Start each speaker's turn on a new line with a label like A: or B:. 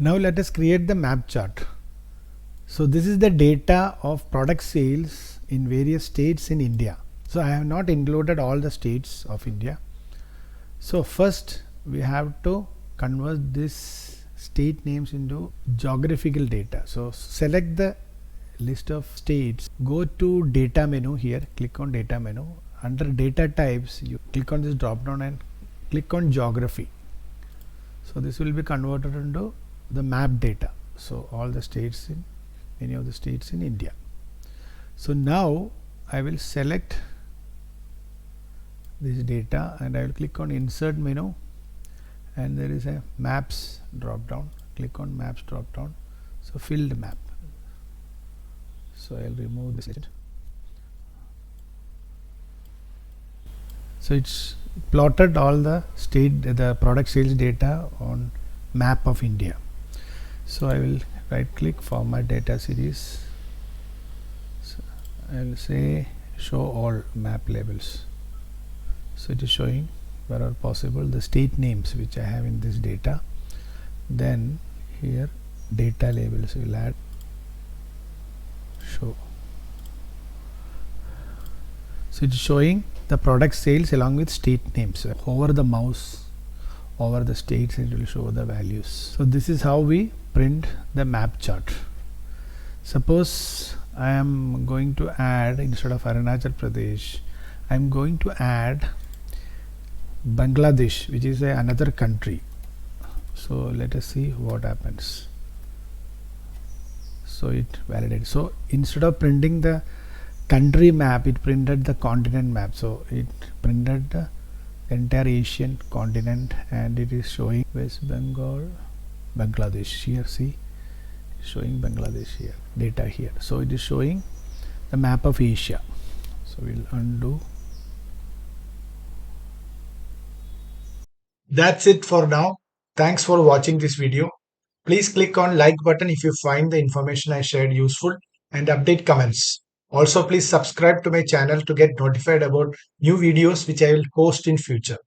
A: Now let us create the map chart. So this is the data of product sales in various states in India. So I have not included all the states of India. So first we have to convert this state names into geographical data. So select the list of states, go to data menu here, click on data menu. Under data types, you click on this drop down and click on geography. So this will be converted into the map data. So all the states in any of the states in India. So now I will select this data and I will click on insert menu, and there is a maps drop down. Click on maps drop down. So filled map. So I'll remove this legend. So it's plotted all the product sales data on map of India. So I will right click format data series. So I will say show all map labels. So it is showing wherever possible the state names which I have in this data. Then here data labels will add show. So it is showing the product sales along with state names. Hover the mouse over the states, it will show the values. So this is how we print the map chart. Suppose I am going to add, instead of Arunachal Pradesh, I am going to add Bangladesh, which is another country. So let us see what happens. So it validates. So instead of printing the country map, it printed the continent map. So it printed the entire Asian continent, and it is showing West Bengal, Bangladesh. Here see, showing Bangladesh here, data here. So it is showing the map of Asia. So we'll undo.
B: That's it for now. Thanks for watching this video. Please click on like button if you find the information I shared useful, and update comments. Also, please subscribe to my channel to get notified about new videos which I will post in future.